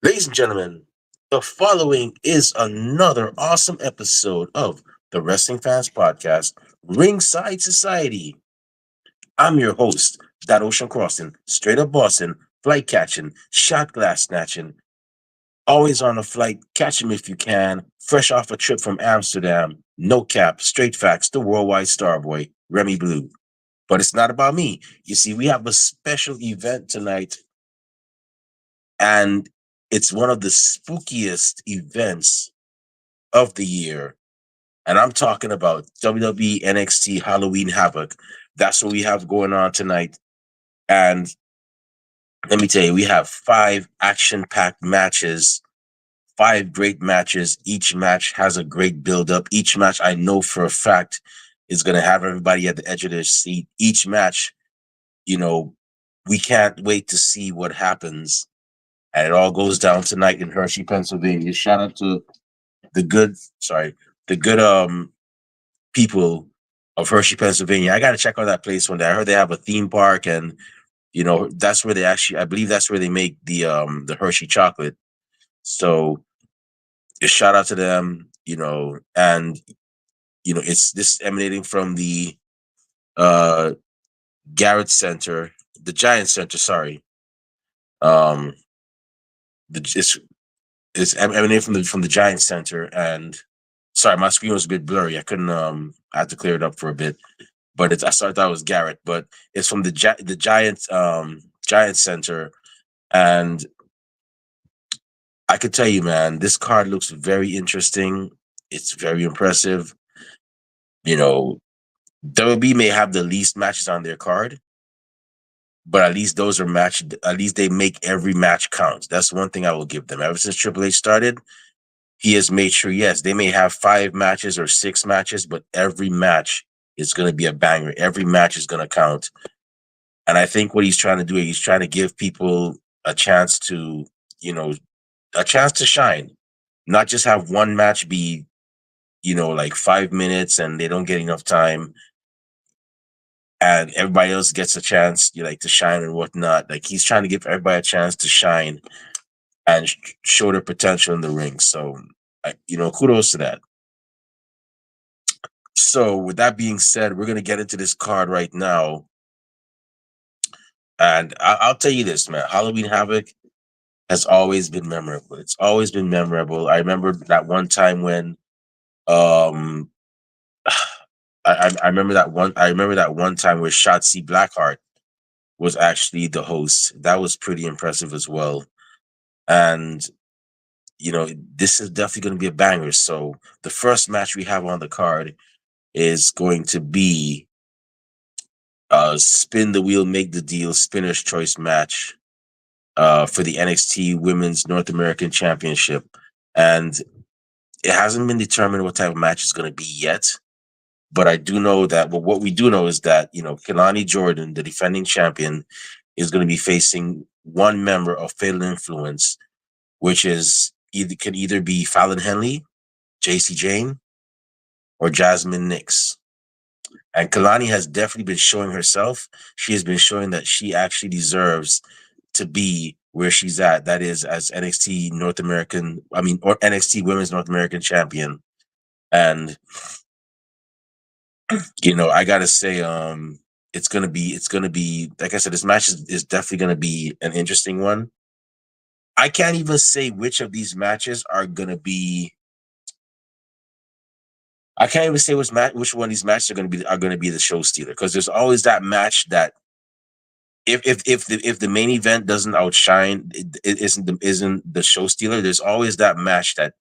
Ladies and gentlemen, the following is another awesome episode of the Wrestling Fans Podcast, Ringside Society. I'm your host, that ocean crossing, straight up Boston, flight catching, shot glass snatching, always on a flight, catch 'em if you can, fresh off a trip from Amsterdam, no cap, straight facts, the worldwide starboy, Remy Blue. But it's not about me. You see, we have a special event tonight, and it's one of the spookiest events of the year. And I'm talking about WWE NXT Halloween Havoc. That's what we have going on tonight. And let me tell you, we have 5 action-packed matches, 5 great matches. Each match has a great build-up. Each match, I know for a fact, is going to have everybody at the edge of their seat. Each match, you know, we can't wait to see what happens. And it all goes down tonight in Hershey, Pennsylvania. Shout out to the good, the good people of Hershey, Pennsylvania. I got to check out that place one day. I heard they have a theme park, and that's where they actually, I believe that's where they make the Hershey chocolate. So just shout out to them, and this is emanating from the uh Garrett Center, the Giant Center. Sorry, um, it's emanating from the Giant Center, and sorry, my screen was a bit blurry. I couldn't I had to clear it up for a bit, but I thought it was Garrett, but it's from the Giant Center, and I could tell you, man, this card looks very interesting. It's very impressive. WB may have the least matches on their card, but at least those are matched. At least they make every match count. That's one thing I will give them. Ever since Triple H started, he has made sure, yes, they may have 5 matches or 6 matches, but every match is going to be a banger. Every match is going to count. And I think what he's trying to do, he's trying to give people a chance to, shine, not just have one match be, like 5 minutes and they don't get enough time, and everybody else gets a chance, to shine and whatnot. Like, he's trying to give everybody a chance to shine and show their potential in the ring. So, kudos to that. So, with that being said, we're going to get into this card right now. And I'll tell you this, man. Halloween Havoc has always been memorable. It's always been memorable. I remember that one time when, um, I remember that one time where Shotzi Blackheart was actually the host. That was pretty impressive as well. And this is definitely going to be a banger. So the first match we have on the card is going to be spin the wheel, make the deal, spinner's choice match for the NXT Women's North American Championship. And it hasn't been determined what type of match it's going to be yet. But I do know that, what we do know is that, Kelani Jordan, the defending champion, is going to be facing one member of Fatal Influence, which can either be Fallon Henley, JC Jane, or Jasmine Nix. And Kelani has definitely been showing herself. She has been showing that she actually deserves to be where she's at. That is, as NXT NXT Women's North American Champion. And I gotta say, it's gonna be, like I said, this match is definitely gonna be an interesting one. I can't even say which of these matches are gonna be. I can't even say which one of these matches are gonna be the show stealer, because there's always that match that if the main event doesn't outshine, it isn't the show stealer. There's always that match that,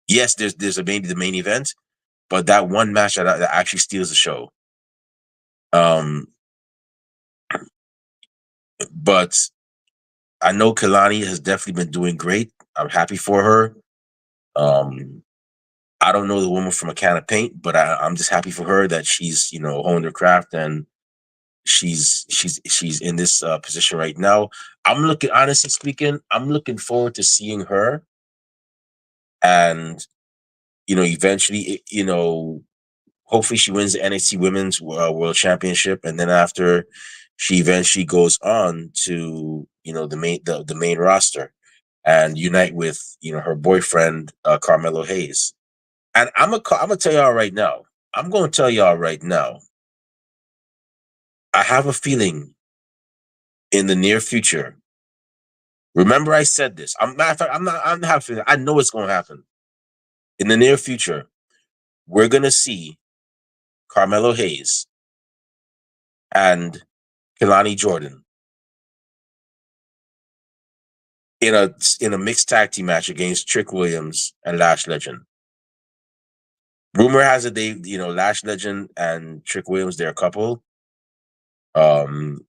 yes, there's maybe the main event, but that one match that actually steals the show. But I know Kelani has definitely been doing great. I'm happy for her. I don't know the woman from a can of paint, but I'm just happy for her that she's honed her craft, and she's in this position right now. Honestly speaking, I'm looking forward to seeing her, and eventually, hopefully she wins the NXT Women's World Championship, and then after, she eventually goes on to the main roster. and unite with her boyfriend Carmelo Hayes. And I'm gonna tell y'all right now. I'm gonna tell y'all right now. I have a feeling in the near future. Remember, I said this. Matter of fact, I'm not. I'm not feeling. I know it's gonna happen in the near future. We're gonna see Carmelo Hayes and Kelani Jordan in a mixed tag team match against Trick Williams and Lash Legend. Rumor has it Lash Legend and Trick Williams, they're a couple. Um,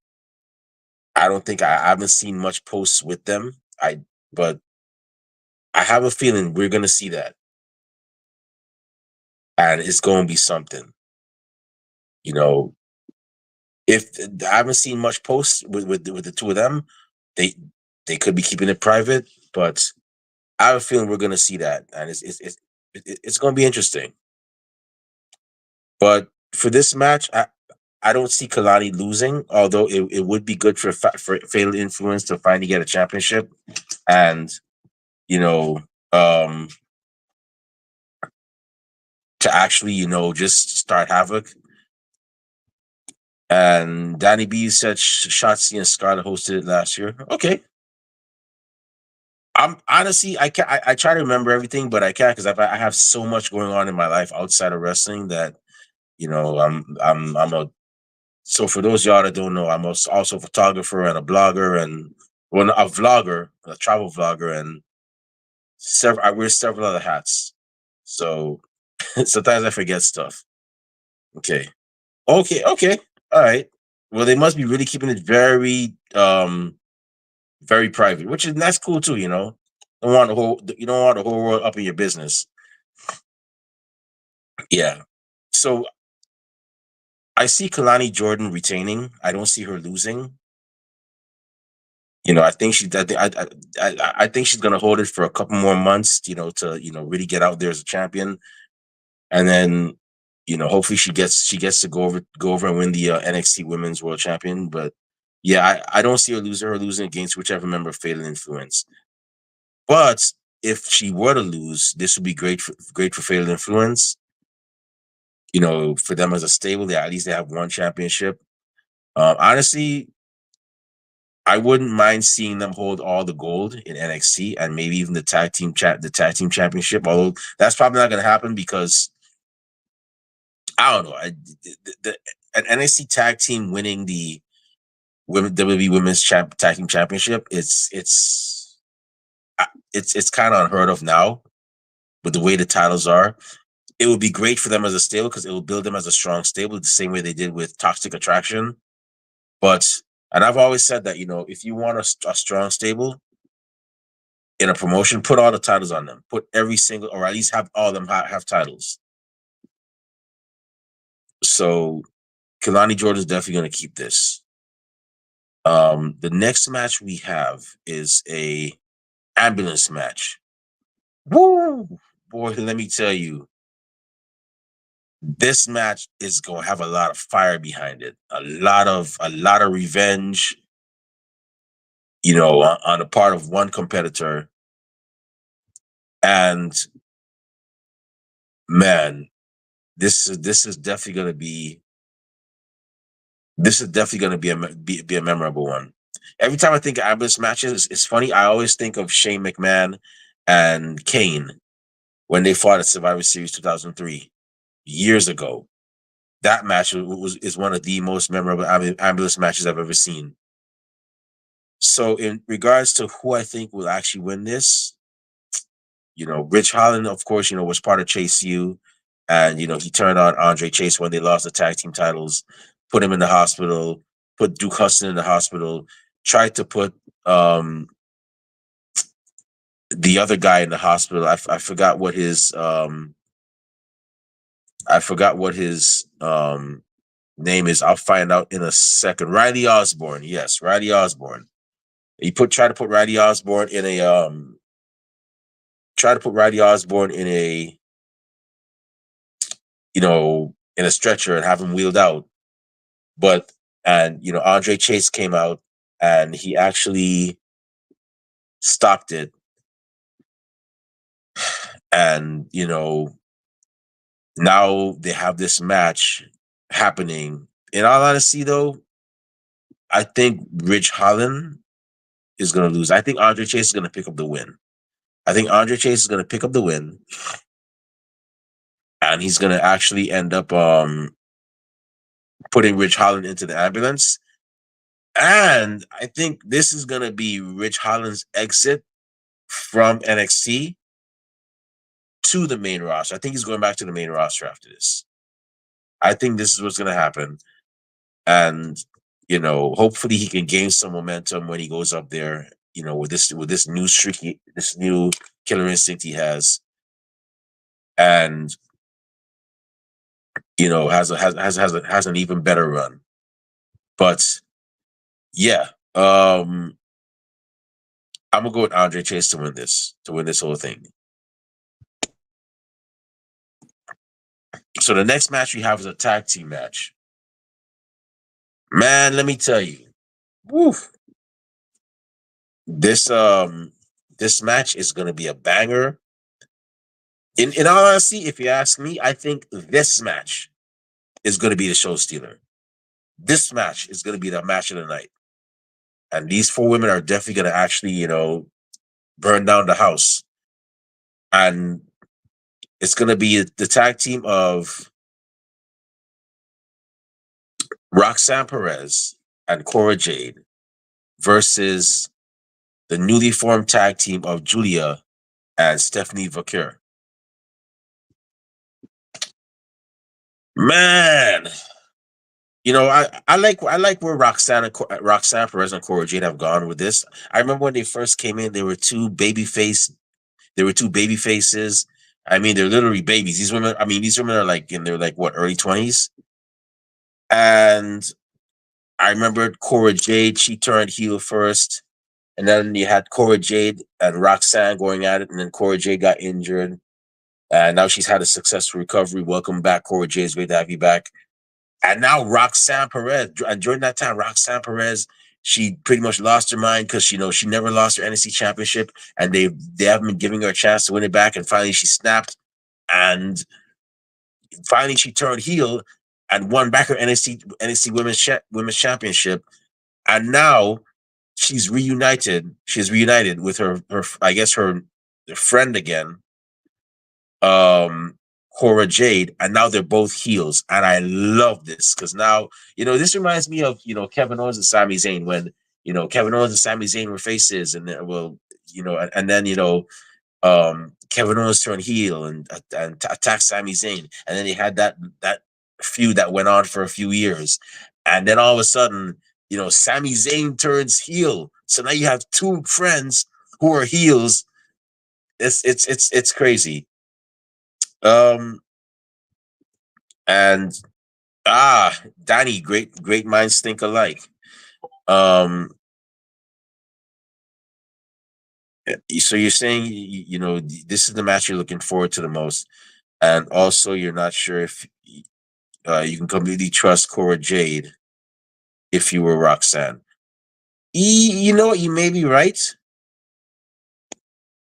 I don't think I haven't seen much posts with them. But I have a feeling we're gonna see that, and it's gonna be something. You know, if I haven't seen much posts with the two of them, they they could be keeping it private, but I have a feeling we're gonna see that, and it's gonna be interesting. But for this match, I don't see Kalani losing, although it would be good for Fatal Influence to finally get a championship and you know um to actually just start Havoc. And Danny B said Shotzi and Scarlett hosted it last year. Okay. I'm honestly, I can't. I try to remember everything, but I can't because I have so much going on in my life outside of wrestling that I'm a. So for those y'all that don't know, I'm also a photographer and a blogger and a vlogger, a travel vlogger, and I wear several other hats. So sometimes I forget stuff. Okay. Okay. All right. Well, they must be really keeping it very private, which is that's cool too. You don't want the whole world up in your business. Yeah. So I see Kalani Jordan retaining. I don't see her losing. I think I think she's gonna hold it for a couple more months. To really get out there as a champion, and then hopefully she gets to go over and win the NXT Women's World Champion. But yeah, I don't see her losing against whichever member of Fatal Influence. But if she were to lose, this would be great for Fatal Influence. For them as a stable, at least they have one championship. Honestly, I wouldn't mind seeing them hold all the gold in NXT and maybe even the tag team championship. Although that's probably not going to happen because I don't know. An NXT tag team winning the WWE Women's Tag Team Championship, it's kind of unheard of now with the way the titles are. It would be great for them as a stable because it will build them as a strong stable the same way they did with Toxic Attraction. And I've always said that, if you want a strong stable in a promotion, put all the titles on them. Put every single, or at least have all of them have titles. So Kelani Jordan's definitely going to keep this. The next match we have is a ambulance match. Woo! Boy, let me tell you, this match is going to have a lot of fire behind it. A lot of revenge, on the part of one competitor. And man, this is definitely going to be a memorable one. Every time I think of ambulance matches, it's funny. I always think of Shane McMahon and Kane when they fought at Survivor Series 2003 years ago. That match is one of the most memorable ambulance matches I've ever seen. So in regards to who I think will actually win this, Rich Holland, of course, was part of Chase U, and he turned on Andre Chase when they lost the tag team titles, put him in the hospital, put Duke Hudson in the hospital, tried to put the other guy in the hospital. I forgot what his name is. I'll find out in a second. Riley Osborne, yes, Riley Osborne. He tried to put Riley Osborne in a in a stretcher and have him wheeled out. But Andre Chase came out and he actually stopped it And now they have this match happening. In all honesty, though, I think Rich Holland is going to lose. I think Andre Chase is going to pick up the win. I think Andre Chase is going to pick up the win, and he's going to actually end up putting Rich Holland into the ambulance. And I think this is going to be Rich Holland's exit from NXT to the main roster. I think he's going back to the main roster after this. I think this is what's going to happen. And hopefully he can gain some momentum when he goes up there, with this new streaky, this new killer instinct he has. And has an even better run. But yeah, I'm gonna go with Andre Chase to win this whole thing. So the next match we have is a tag team match. Man, let me tell you, woof, this match is gonna be a banger. In all honesty, if you ask me, I think this match is gonna be the show stealer. This match is gonna be the match of the night. And these 4 women are definitely gonna actually, burn down the house. And it's gonna be the tag team of Roxanne Perez and Cora Jade versus the newly formed tag team of Julia and Stephanie Vaquer. Man, I like where Roxanne Perez and Cora Jade have gone with this. I remember when they first came in, they were two baby faces. I mean, they're literally babies. These women are like in their early 20s. And I remember Cora Jade, she turned heel first. And then you had Cora Jade and Roxanne going at it, and then Cora Jade got injured. And now she's had a successful recovery. Welcome back, Cora Jade. It's great to have you back. And now Roxanne Perez, and during that time, Roxanne Perez, she pretty much lost her mind because she never lost her NXT championship, and they haven't been giving her a chance to win it back. And finally, she snapped, and finally she turned heel and won back her NXT Women's Championship. And now she's reunited. She's reunited with her I guess her friend again, Cora Jade, and now they're both heels. And I love this because now, this reminds me of, Kevin Owens and Sami Zayn when, Kevin Owens and Sami Zayn were faces, and then, and then, Kevin Owens turned heel and attacked Sami Zayn. And then they had that feud that went on for a few years. And then all of a sudden, Sami Zayn turns heel. So now you have 2 friends who are heels. It's crazy. And Danny, great minds think alike. So you're saying this is the match you're looking forward to the most, and also you're not sure if you can completely trust Cora Jade if you were Roxanne. You know what? You may be right,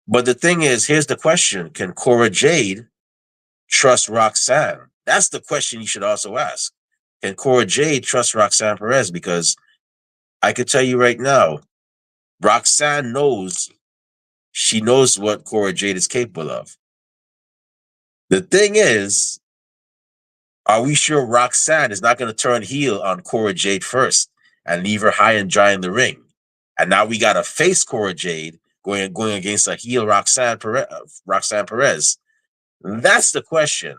but the thing is, here's the question: can Cora Jade trust Roxanne? That's the question you should also ask. Can Cora Jade trust Roxanne Perez? Because I could tell you right now, Roxanne knows what Cora Jade is capable of. The thing is, are we sure Roxanne is not going to turn heel on Cora Jade first and leave her high and dry in the ring? And now we got to face Cora Jade going against a heel Roxanne Perez. That's the question.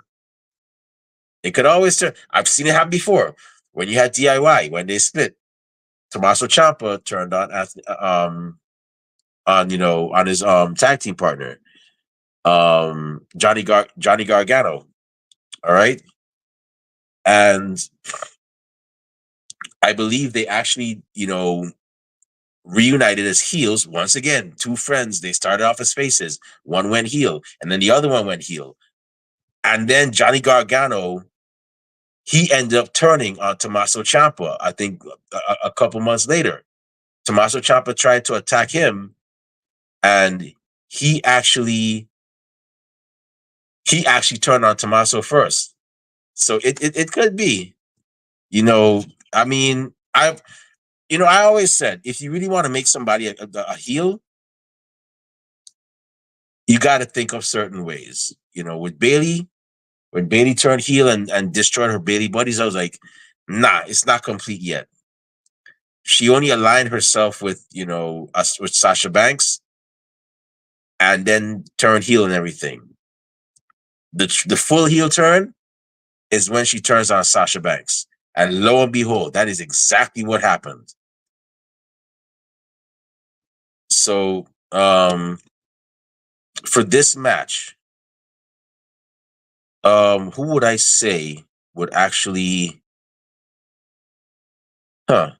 It could always turn. I've seen it happen before. When you had DIY, when they split, Tommaso Ciampa turned on his tag team partner, Johnny Gargano. All right. And I believe they actually, reunited as heels once again. 2 friends. They started off as faces. One went heel, and then the other one went heel. And then Johnny Gargano, he ended up turning on Tommaso Ciampa. I think a couple months later, Tommaso Ciampa tried to attack him, and he actually he actually turned on Tommaso first. So it could be, you know, I mean, I always said if you really want to make somebody a heel, you got to think of certain ways. With Bailey, when Bailey turned heel and destroyed her Bailey buddies, I was like, nah, it's not complete yet. She only aligned herself with us with Sasha Banks, and then turned heel and everything. The full heel turn is when she turns on Sasha Banks, and lo and behold, that is exactly what happened. So, for this match, who would I say would actually? Huh.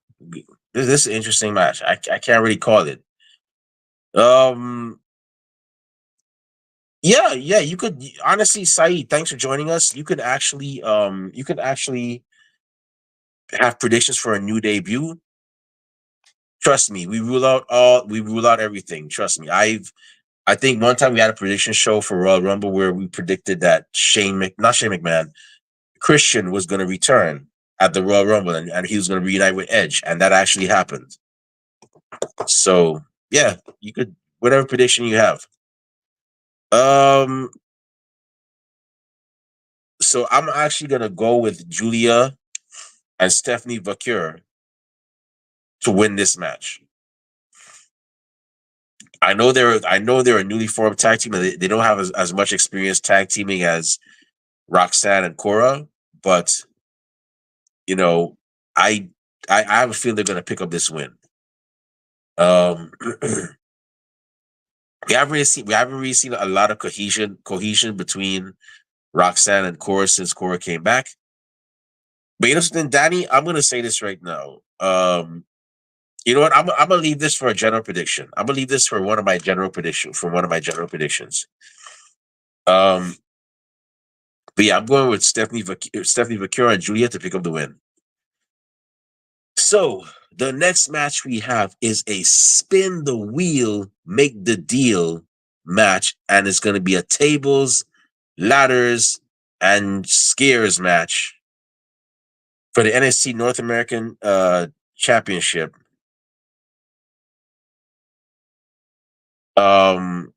This is an interesting match. I can't really call it. Um. Yeah. You could honestly, Saeed. Thanks for joining us. You could actually have predictions for a new debut. Trust me, we rule out everything. Trust me. I think one time we had a prediction show for Royal Rumble where we predicted that not Shane McMahon, Christian was going to return at the Royal Rumble, and he was going to reunite with Edge, and that actually happened. So yeah, you could whatever prediction you have. Um, so I'm actually gonna go with Julia and Stephanie Vaquer to win this match. I know they're a newly formed tag team, and they don't have as much experience tag teaming as Roxanne and Cora, but you know, I I have a feeling they're gonna pick up this win. Um we haven't really seen a lot of cohesion between Roxanne and Cora since Cora came back. But you know something, Danny, I'm gonna say this right now. You know what? I'm gonna leave this for a general prediction. I'm gonna leave this for one of my general predictions. Um, but yeah, I'm going with Stephanie Vaquera and Julia to pick up the win. So the next match we have is a spin the wheel, make the deal match, and it's going to be a tables, ladders, and scares match for the NXT North American Championship. Um,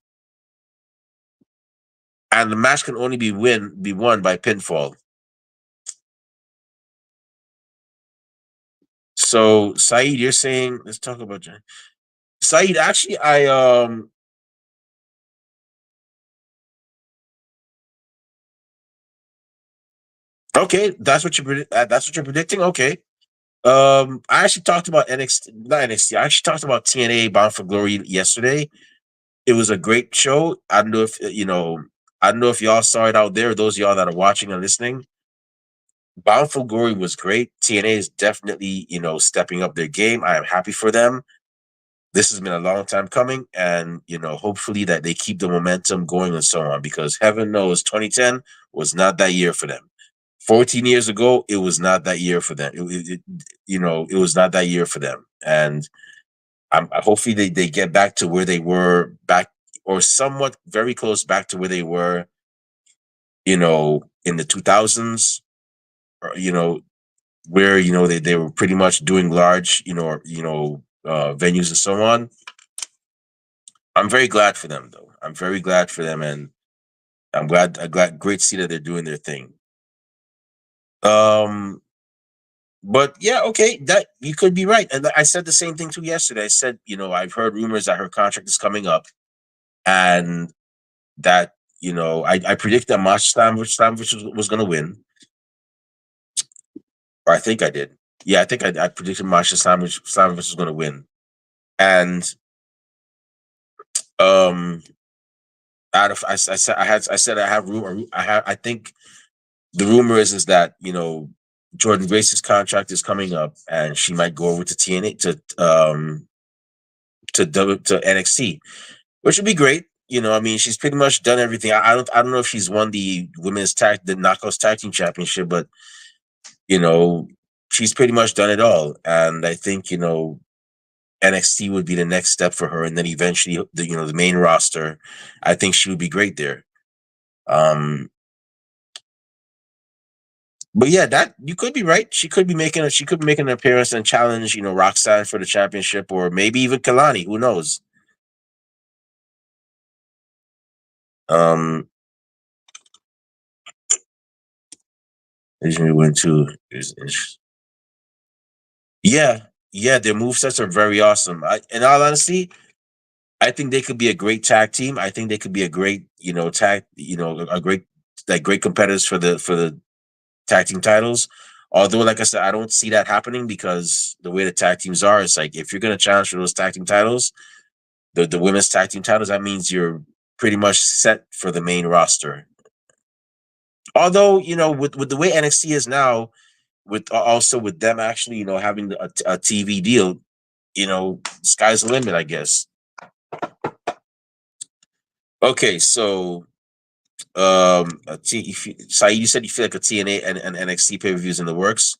and the match can only be won by pinfall. So Saeed, you're saying let's talk about Saeed. Actually, I okay, that's what you're predicting. Okay. I actually talked about NXT, not NXT. I actually talked about TNA Bound for Glory yesterday. It was a great show. I don't know if I don't know if y'all saw it out there. Those of y'all that are watching and listening, Bound for Glory was great. TNA is definitely stepping up their game. I am happy for them. This has been a long time coming, and hopefully that they keep the momentum going and so on. Because heaven knows, 2010 was not that year for them. 14 years ago, it was not that year for them. It was not that year for them. And hopefully they get back to where they were back, or somewhat very close back to where they were, in the 2000s, or, where, they were pretty much doing large, venues and so on. I'm very glad for them, though. I'm very glad for them. And great to see that they're doing their thing. Um, But yeah, okay, that you could be right. And I said the same thing too yesterday. I said, I've heard rumors that her contract is coming up, and that I predict that Masha Slamovich was going to win, or I think I did. Yeah, I think I predicted Masha Slamovich was going to win, and um, out of I said I have rumor. I think the rumor is that Jordan Grace's contract is coming up, and she might go over to TNA to NXT, which would be great. I mean, she's pretty much done everything. I don't know if she's won the the Knockouts Tag Team Championship, but you know, she's pretty much done it all. And I think NXT would be the next step for her, and then eventually the main roster. I think she would be great there. Um, but yeah, that you could be right. She could be making an appearance and challenge, Roxanne for the championship, or maybe even Kalani. Who knows? Um, Usually went to yeah, yeah. Their move sets are very awesome. In all honesty, I think they could be a great tag team. I think they could be a great, tag, a great, like great competitors for the tag team titles. Although, like I said, I don't see that happening because the way the tag teams are, it's like if you're going to challenge for those tag team titles, the women's tag team titles, that means you're pretty much set for the main roster. Although, with the way NXT is now, with also with them actually, having a TV deal, sky's the limit, I guess. Okay, so Saeed, you said you feel like a TNA and NXT pay per views in the works.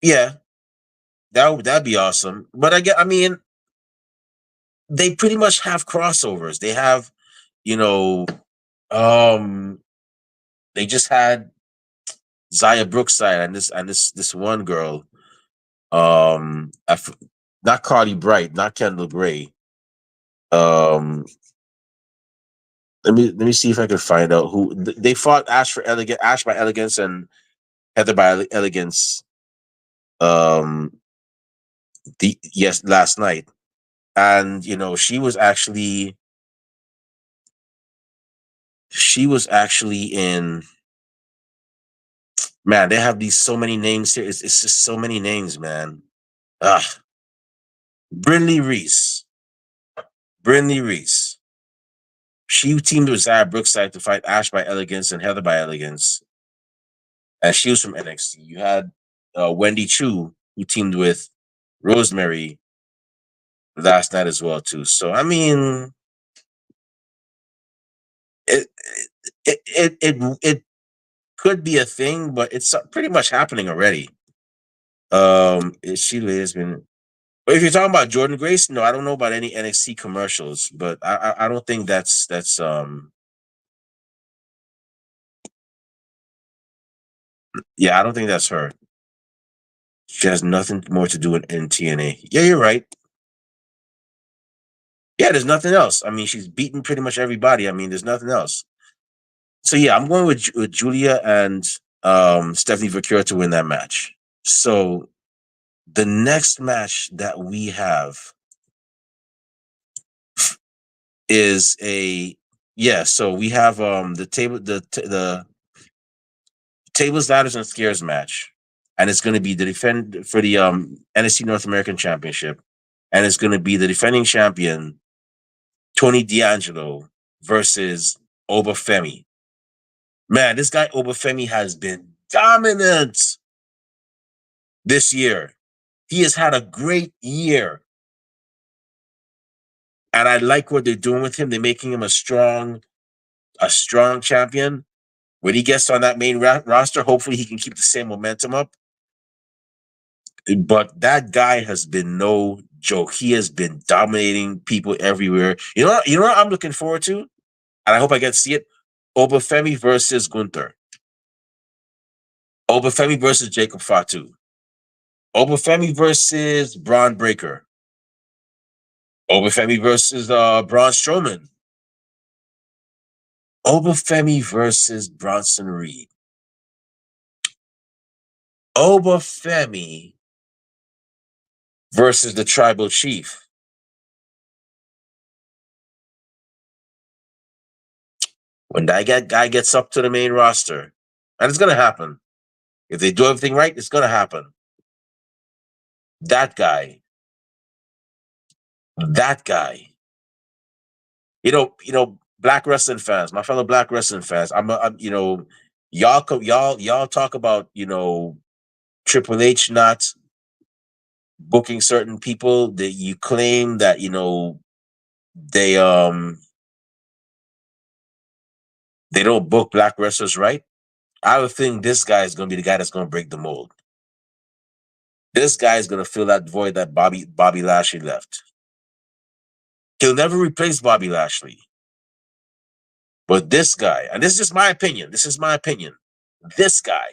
Yeah, that'd be awesome. But I mean, they pretty much have crossovers. They have, you know, um, they just had Zaya Brookside and this one girl, not Cardi Bright, not Kendall Gray. Um, let me see if I can find out who they fought. Ash by Elegance, and Heather by Elegance. Um, last night, and she was actually in. Man, they have these so many names here. It's just so many names, man. Ah, Brinley Reese. Brinley Reese. She teamed with Zaya Brookside to fight Ash by Elegance and Heather by Elegance, and she was from NXT. You had Wendy Chu, who teamed with Rosemary last night as well too. So I mean, it it could be a thing, but it's pretty much happening already. She has been. But if you're talking about Jordan Grace, no, I don't know about any NXT commercials, but I don't think that's. Yeah, I don't think that's her. She has nothing more to do in TNA. Yeah, you're right. Yeah, there's nothing else. I mean, she's beaten pretty much everybody. I mean, there's nothing else. So yeah, I'm going with Julia and Stephanie Vacura to win that match. So the next match that we have is a yeah. So we have the tables, ladders, and scares match, and it's going to be the defend for the NXT North American Championship, and it's going to be the defending champion Tony D'Angelo versus Obafemi. Man, this guy Obafemi has been dominant this year. He has had a great year, and I like what they're doing with him. They're making him a strong champion. When he gets on that main roster, hopefully he can keep the same momentum up. But that guy has been no joke. He has been dominating people everywhere. You know what I'm looking forward to, and I hope I get to see it. Obafemi versus Gunther. Obafemi versus Jacob Fatu. Obafemi versus Braun Breaker. Obafemi versus Braun Strowman. Obafemi versus Bronson Reed. Obafemi versus the Tribal Chief. When that guy gets up to the main roster, and it's gonna happen. If they do everything right, it's gonna happen. That guy, that guy. Black wrestling fans, my fellow black wrestling fans. Y'all talk about Triple H not booking certain people that you claim that they don't book black wrestlers right. I would think this guy is going to be the guy that's going to break the mold. This guy is going to fill that void that Bobby Lashley left. He'll never replace Bobby Lashley, But this guy, and this is just my opinion. This is my opinion. This guy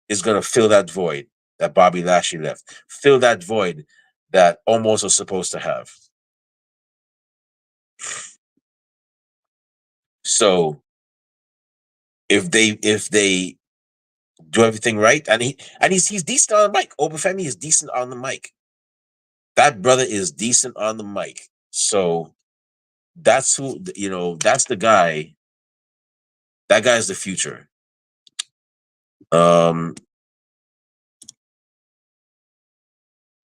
is gonna fill that void that Bobby Lashley left. Fill that void that Omos was supposed to have. So if they do everything right, and he's decent on the mic. Obafemi is decent on the mic. That brother is decent on the mic. So that's who that's the guy. That guy's the future. Um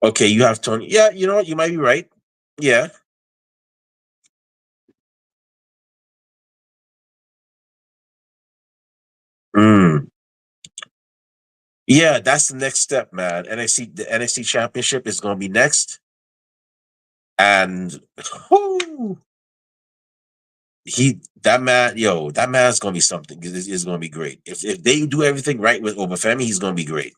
okay, you have Tony. Yeah, you know what? You might be right. Yeah. Mm. Yeah, that's the next step, man. The NXT championship is gonna be next. And whoo, that man's gonna be something. It's gonna be great. If they do everything right with Obafemi, he's gonna be great.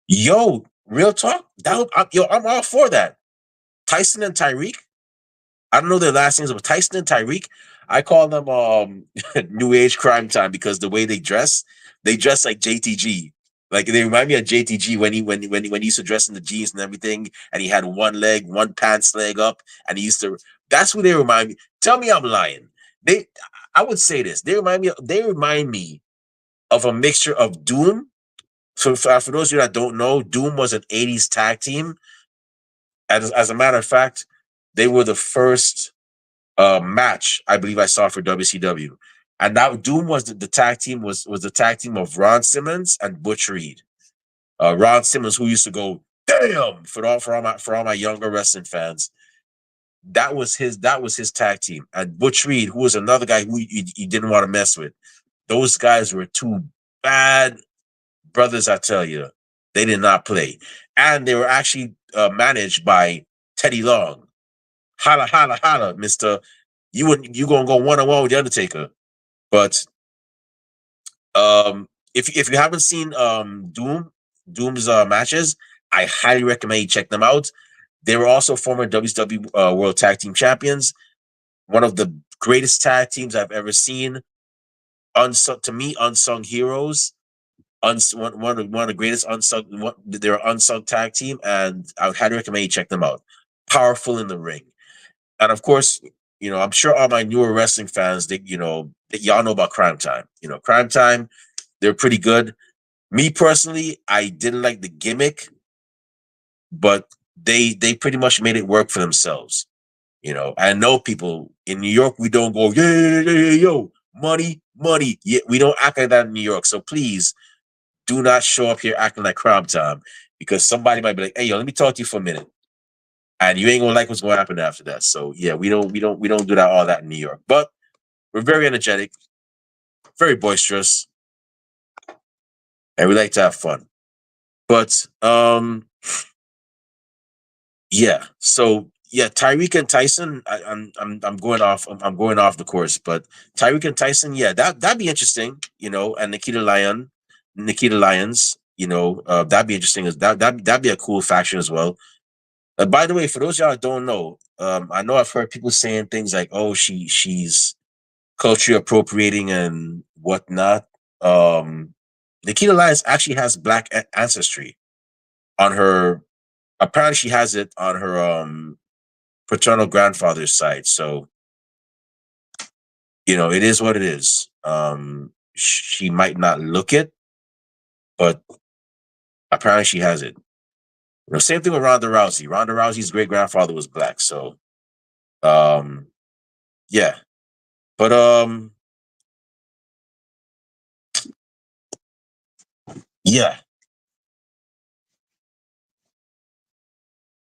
Yo, real talk. I'm all for that. Tyson and Tyreek. I don't know their last names, but Tyson and Tyreek. I call them New Age Crime Time because the way they dress like JTG. Like they remind me of JTG when he used to dress in the jeans and everything, and he had one pants leg up, and he used to. That's who they remind me. Tell me I'm lying. They, I would say this. They remind me of a mixture of Doom. For those of you that don't know, Doom was an '80s tag team. As a matter of fact, they were the first match I believe I saw for WCW. And now Doom was the tag team was the tag team of Ron Simmons and Butch Reed. Ron Simmons, who used to go damn for all my younger wrestling fans. That was his tag team. And Butch Reed, who was another guy who you didn't want to mess with. Those guys were two bad brothers, I tell you. They did not play. And they were actually managed by Teddy Long. Holla, holla, holla, Mister. You gonna go one on one with the Undertaker. But if you haven't seen Doom's matches, I highly recommend you check them out. They were also former WCW World Tag Team Champions. One of the greatest tag teams I've ever seen. To me, unsung heroes. One of the greatest they're an unsung tag team, and I would highly recommend you check them out. Powerful in the ring. And of course, I'm sure all my newer wrestling fans, y'all know about Crime Time. Crime Time, they're pretty good. Me personally, I didn't like the gimmick, but they pretty much made it work for themselves. I know people in New York, we don't go, yo, money, money. Yeah, we don't act like that in New York. So please do not show up here acting like Crime Time because somebody might be like, hey, yo, let me talk to you for a minute. And you ain't gonna like what's gonna happen after that. So yeah, we don't do that all that in New York. But we're very energetic, very boisterous, and we like to have fun. But yeah. So yeah, Tyreek and Tyson. I'm going off. I'm going off the course. But Tyreek and Tyson, yeah, that'd be interesting. And Nikita Lyons. That'd be interesting. That'd be a cool faction as well. By the way, for those y'all that don't know, I know I've heard people saying things like, "Oh, she's culture appropriating and whatnot." Nikita Lyons actually has black ancestry on her. Apparently, she has it on her paternal grandfather's side. So it is what it is. She might not look it, but apparently she has it. Same thing with Ronda Rousey. Ronda Rousey's great grandfather was black. So um, yeah. But yeah.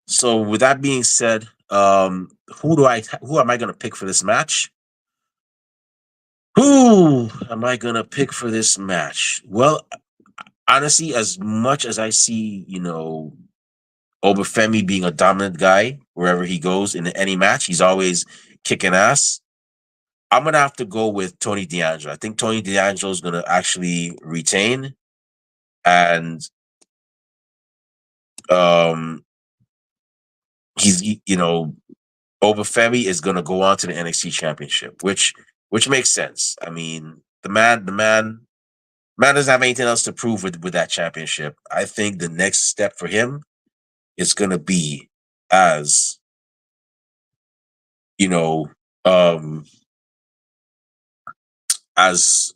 So with that being said, who am I gonna pick for this match? Who am I gonna pick for this match? Well, honestly, as much as I see, Obafemi being a dominant guy wherever he goes in any match, he's always kicking ass. I'm gonna have to go with Tony D'Angelo. I think Tony D'Angelo is gonna actually retain, and Um, you know, Obafemi is going to go on to the NXT Championship, which makes sense. I mean, man doesn't have anything else to prove with that championship. I think the next step for him is going to be as you know, um, as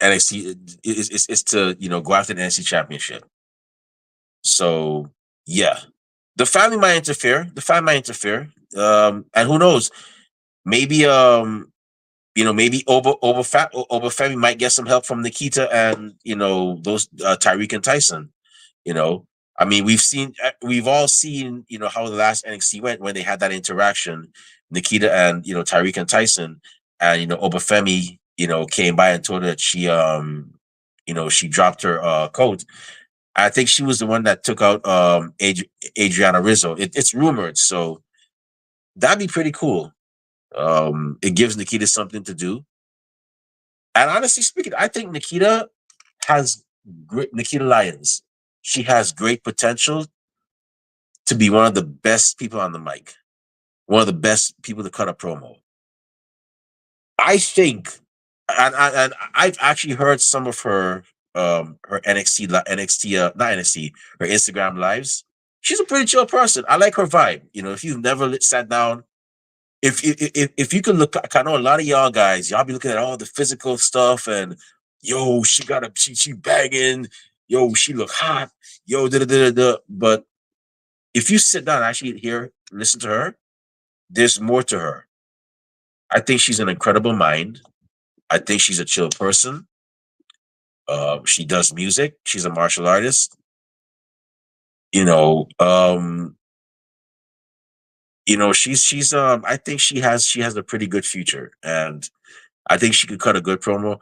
NXT is to go after the NXT Championship. So yeah, the family might interfere. The family might interfere. And who knows? Maybe maybe Obafemi might get some help from Nikita and those Tyreek and Tyson. You know, I mean, we've all seen how the last NXT went when they had that interaction, Nikita and Tyreek and Tyson, and Obafemi came by and told her that she dropped her coat. I think she was the one that took out Adriana Rizzo. It's rumored, so that'd be pretty cool. It gives Nikita something to do. And honestly speaking, I think has Nikita Lyons. She has great potential to be one of the best people on the mic, one of the best people to cut a promo. I think, and I've actually heard some of her not NXT, her Instagram lives. She's a pretty chill person. I like her vibe. If you've never sat down, if you can look, I know a lot of y'all guys, y'all be looking at all the physical stuff and yo, she bagging, yo, she look hot, yo, da da da da. But if you sit down and actually listen to her, there's more to her. I think she's an incredible mind. I think she's a chill person. She does music. She's a martial artist. You know, um, she's I think she has a pretty good future, and I think she could cut a good promo.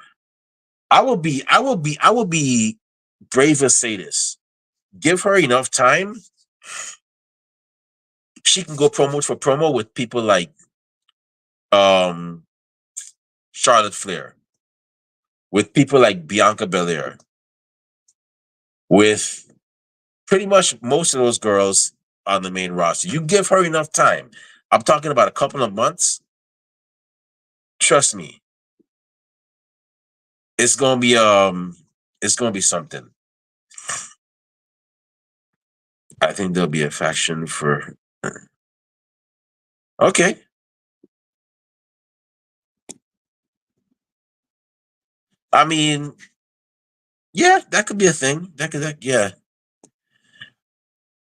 I will be brave to say this. Give her enough time, she can go promo for promo with people like um Charlotte Flair, with people like Bianca Belair, with pretty much most of those girls on the main roster. You give her enough time. I'm talking about a couple of months. Trust me, it's gonna be something. I think there'll be a faction for. Okay, I mean, yeah, that could be a thing. Yeah.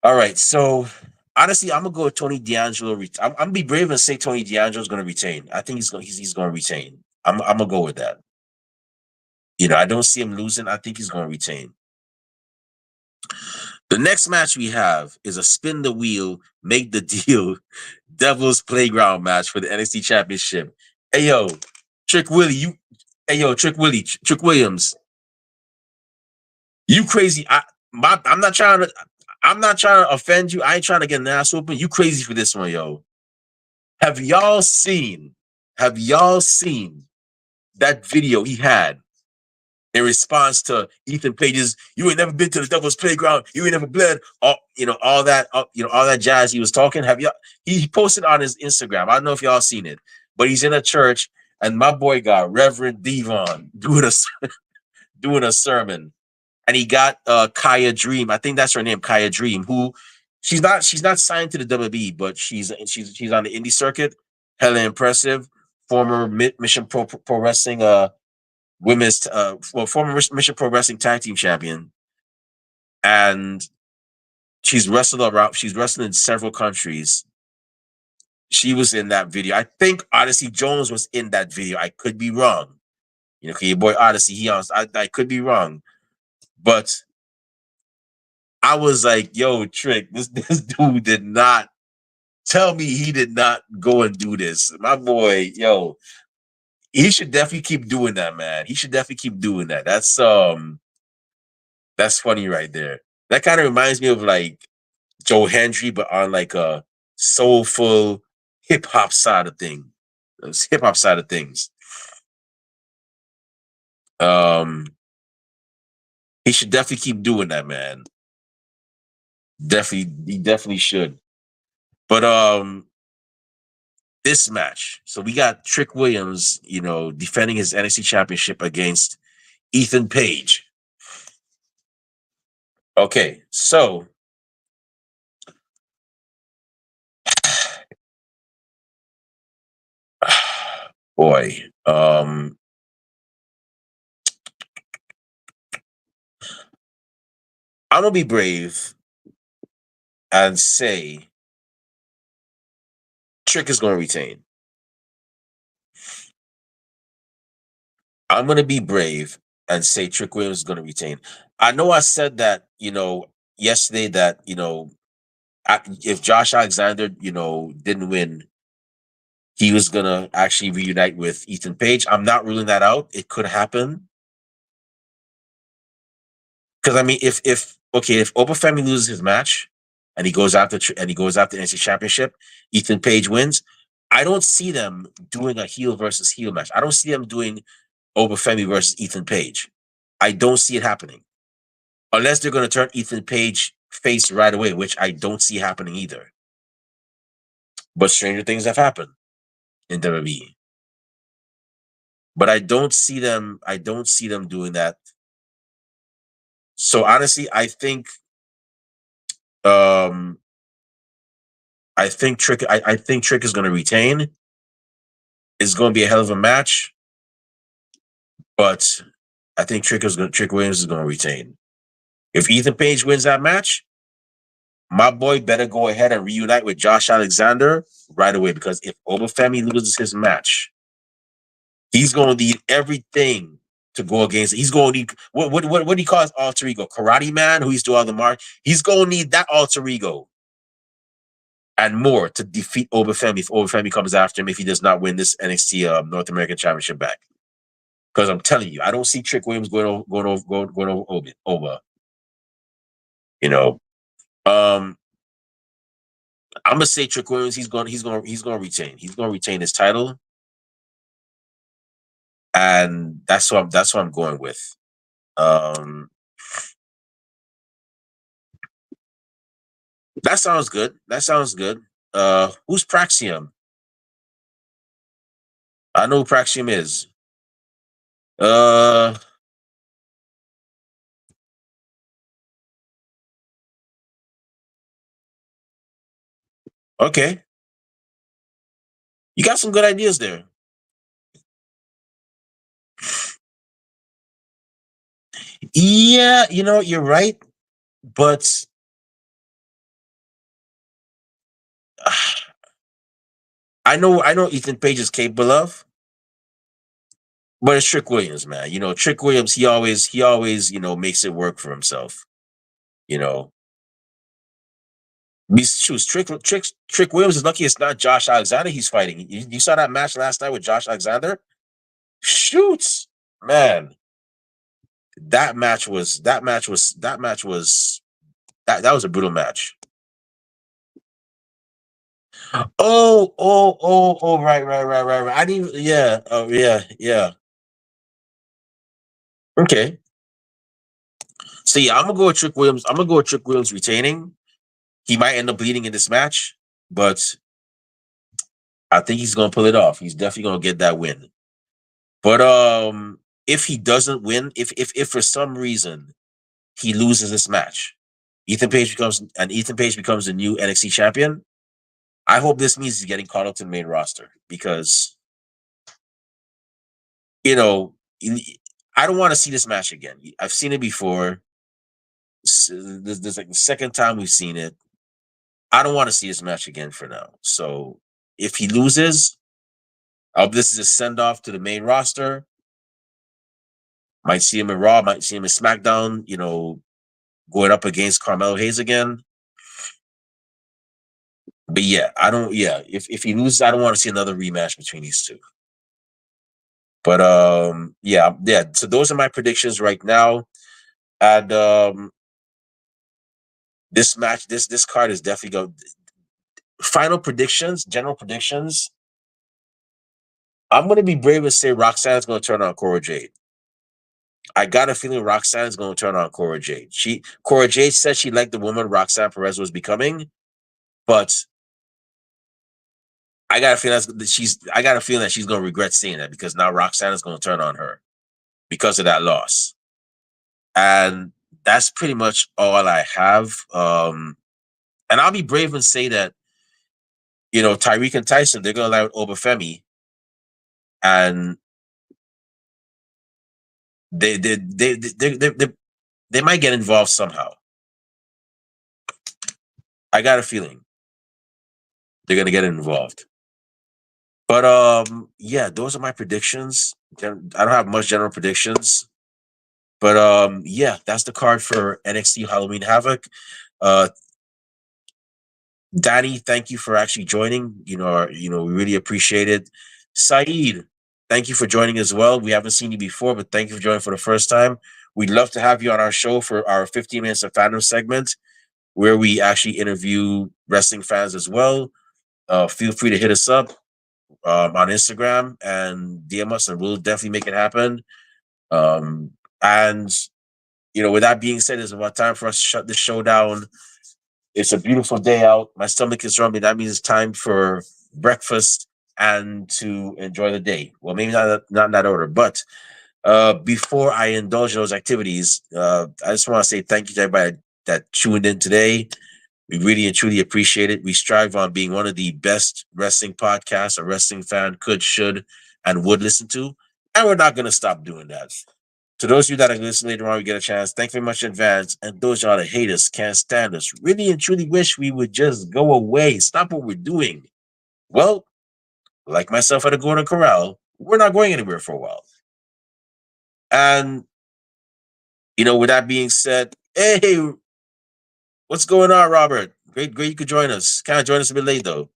All right, so honestly, I'm gonna go with Tony D'Angelo. I'm gonna be brave and say Tony D'Angelo's gonna retain. I think he's gonna retain. I'm gonna go with that. I don't see him losing. I think he's gonna retain. The next match we have is a spin the wheel, make the deal, Devil's Playground match for the NXT Championship. Hey yo, Trick Willie, Trick Williams, you crazy? I'm not trying to. I'm not trying to offend you. I ain't trying to get an ass open. You crazy for this one, yo. Have y'all seen? Have y'all seen that video he had in response to Ethan Page's "You ain't never been to the Devil's Playground, you ain't never bled," all that jazz he was talking? Have y'all? He posted on his Instagram. I don't know if y'all seen it, but he's in a church, and my boy got Reverend Devon doing a sermon, and he got Kaya Dream. I think that's her name, Kaya Dream. Who she's not signed to the WWE, but she's on the indie circuit. Hella impressive. Former Mission Pro Wrestling women's former Mission Pro Wrestling tag team champion, and she's wrestled around. She's wrestled in several countries. She was in that video. I think Odyssey Jones was in that video. I could be wrong. Your boy Odyssey, I could be wrong, but I was like, "Yo, Trick, this dude did not tell me he did not go and do this." My boy, yo, he should definitely keep doing that, man. He should definitely keep doing that. That's funny right there. That kind of reminds me of like Joe Hendry, but on like a soulful hip hop side of thing. Hip hop side of things. Um, he should definitely keep doing that, man. He definitely should. But this match, so we got Trick Williams, defending his NXT championship against Ethan Page. Okay, so boy, I'm gonna be brave and say Trick is gonna retain. I'm gonna be brave and say Trick Williams is gonna retain. I know I said that, yesterday that, if Josh Alexander, didn't win, he was gonna actually reunite with Ethan Page. I'm not ruling that out. It could happen. Because I mean, if Obafemi loses his match and he goes after the NXT Championship, Ethan Page wins. I don't see them doing a heel versus heel match. I don't see them doing Obafemi versus Ethan Page. I don't see it happening unless they're going to turn Ethan Page face right away, which I don't see happening either. But stranger things have happened in WWE. But I don't see them. I don't see them doing that. So honestly, um, I think Trick is going to retain. It's going to be a hell of a match, but I think Trick Williams is going to retain. If Ethan Page wins that match, my boy better go ahead and reunite with Josh Alexander right away, because if Obafemi loses his match, he's going to need everything to go against. He's going to need what do you call his alter ego? Karate Man, who used to do all the mark. He's going to need that alter ego and more to defeat Obafemi if Obafemi comes after him if he does not win this NXT North American Championship back. Because I'm telling you, I don't see Trick Williams going over Oba. You know, um, I'm gonna say Trick Williams. He's going to retain. He's going to retain his title, and that's what I'm going with. Um, that sounds good. That sounds good. Who's Praxium? I know who Praxium is. Uh, okay. You got some good ideas there. Yeah, you're right, but I know Ethan Page is capable of, but it's Trick Williams, man. Trick Williams, he always, makes it work for himself. You know, shoot, Trick Williams is lucky it's not Josh Alexander he's fighting. You saw that match last night with Josh Alexander? Shoots, man. That was a brutal match. Oh, right. I didn't. Yeah. Oh, yeah, yeah. Okay. So yeah, I'm gonna go with Trick Williams. I'm gonna go with Trick Williams retaining. He might end up bleeding in this match, but I think he's gonna pull it off. He's definitely gonna get that win. But if he doesn't win, if for some reason he loses this match, Ethan Page becomes the new NXT champion. I hope this means he's getting called up to the main roster because you know I don't want to see this match again. I've seen it before. This like the second time we've seen it. I don't want to see this match again for now. So if he loses, this is a send off to the main roster. Might see him in Raw, might see him in SmackDown. Going up against Carmelo Hayes again. But yeah, I don't. Yeah, if he loses, I don't want to see another rematch between these two. But yeah. So those are my predictions right now, and this match, this card is definitely going. Final predictions, general predictions. I'm going to be brave and say Roxanne's going to turn on Cora Jade. I got a feeling Roxanne is going to turn on Cora Jade. Cora Jade said she liked the woman Roxanne Perez was becoming, but I got a feeling I got a feeling that she's going to regret saying that because now Roxanne is going to turn on her because of that loss. And that's pretty much all I have. And I'll be brave and say that, Tyreek and Tyson, they're going to lie with Obafemi, and they might get involved somehow. I got a feeling they're going to get involved. But yeah, those are my predictions. I don't have much general predictions. But yeah, that's the card for NXT Halloween Havoc. Uh Danny, thank you for actually joining. We really appreciate it. Saeed, thank you for joining as well. We haven't seen you before, but thank you for joining for the first time. We'd love to have you on our show for our 15 minutes of fandom segment where we actually interview wrestling fans as well. Feel free to hit us up on Instagram and DM us, and we'll definitely make it happen. And with that being said, it's about time for us to shut this show down. It's a beautiful day out. My stomach is rumbling. That means it's time for breakfast and to enjoy the day. Well, maybe not in that order, but before I indulge in those activities, I just want to say thank you to everybody that tuned in today. We really and truly appreciate it. We strive on being one of the best wrestling podcasts a wrestling fan could, should, and would listen to. And we're not going to stop doing that. To those of you that are listening later on, we get a chance. Thank you very much in advance. And those y'all that hate us, can't stand us, really and truly wish we would just go away. Stop what we're doing. Well, like myself at a Golden Corral, we're not going anywhere for a while. And, with that being said, hey, what's going on, Robert? Great you could join us. Kind of join us a bit late though.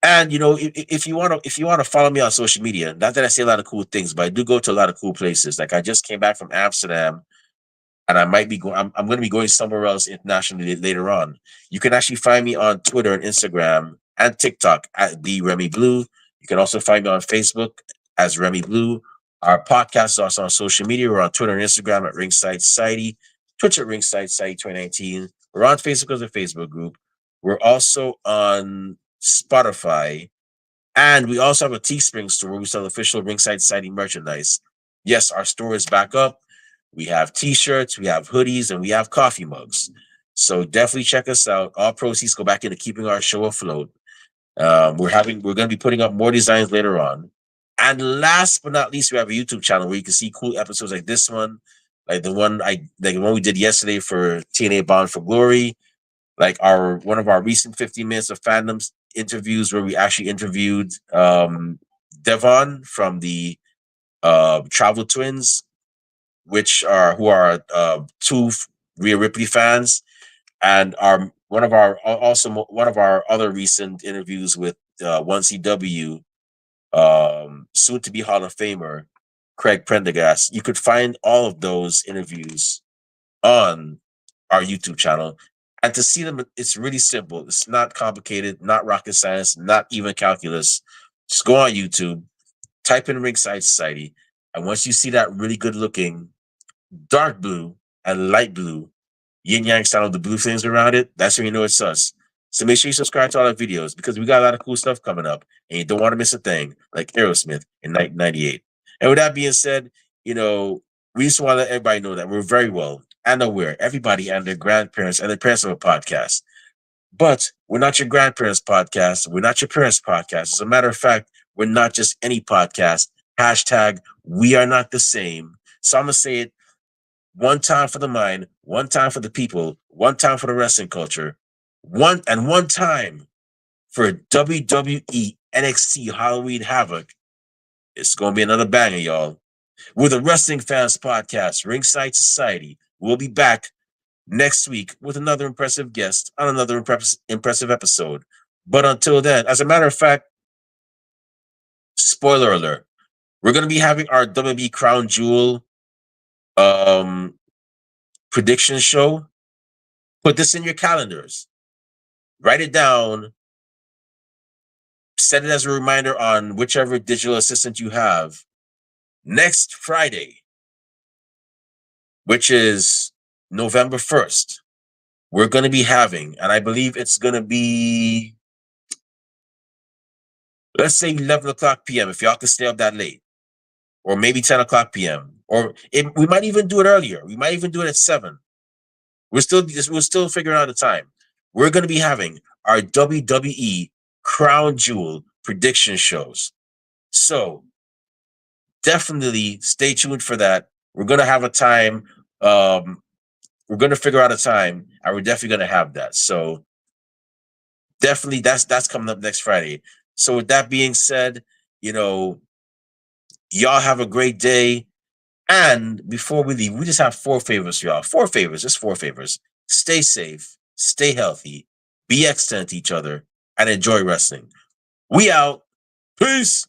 And if you want to follow me on social media, not that I say a lot of cool things, but I do go to a lot of cool places. Like I just came back from Amsterdam, and I might be going. I'm going to be going somewhere else internationally later on. You can actually find me on Twitter and Instagram and TikTok at the Remy Blue. You can also find me on Facebook as Remy Blue. Our podcast is also on social media. We're on Twitter and Instagram at Ringside Society, Twitch at Ringside Society 2019. We're on Facebook as a Facebook group. We're also on Spotify, and we also have a Teespring store where we sell official Ringside Society merchandise. Yes, our store is back up. We have T-shirts, we have hoodies, and we have coffee mugs. So definitely check us out. All proceeds go back into keeping our show afloat. We're going to be putting up more designs later on. And last but not least, we have a YouTube channel where you can see cool episodes like this one, like the one we did yesterday for TNA Bound for Glory, like one of our recent 15 minutes of fandoms interviews where we actually interviewed Devon from the Travel Twins, who are two Rhea Ripley fans, and one of our other recent interviews with 1CW, soon to be Hall of Famer Craig Prendergast. You could find all of those interviews on our YouTube channel. And to see them, it's really simple. It's not complicated, not rocket science, not even calculus. Just go on YouTube, type in Ringside Society, and once you see that really good looking dark blue and light blue yin yang style of the blue things around it, that's when you know it's us. So make sure you subscribe to all our videos because we got a lot of cool stuff coming up, and you don't want to miss a thing like Aerosmith in 1998. And with that being said, we just want to let everybody know that we're very well and aware, everybody and their grandparents and their parents of a podcast. But we're not your grandparents' podcast. We're not your parents' podcast. As a matter of fact, we're not just any podcast. Hashtag we are not the same. So I'm going to say it one time for the mind, one time for the people, one time for the wrestling culture, one time for WWE NXT Halloween Havoc. It's going to be another banger, y'all. We're the Wrestling Fans Podcast, Ringside Society. We'll be back next week with another impressive guest on another impressive episode. But until then, as a matter of fact, spoiler alert, we're going to be having our WWE Crown Jewel prediction show. Put this in your calendars. Write it down. Set it as a reminder on whichever digital assistant you have. Next Friday, which is November 1st, we're going to be having, and I believe it's going to be, let's say 11 o'clock p.m. if y'all can stay up that late, or maybe 10 o'clock p.m. We might even do it earlier. We might even do it at 7. We're still figuring out the time. We're going to be having our WWE Crown Jewel prediction shows. So definitely stay tuned for that. We're going to have a time. We're going to figure out a time, and we're definitely going to have that. So definitely that's coming up next Friday. So with that being said, y'all have a great day. And before we leave, we just have 4 favors for y'all. 4 favors, just 4 favors. Stay safe, stay healthy, be excellent to each other, and enjoy wrestling. We out. Peace.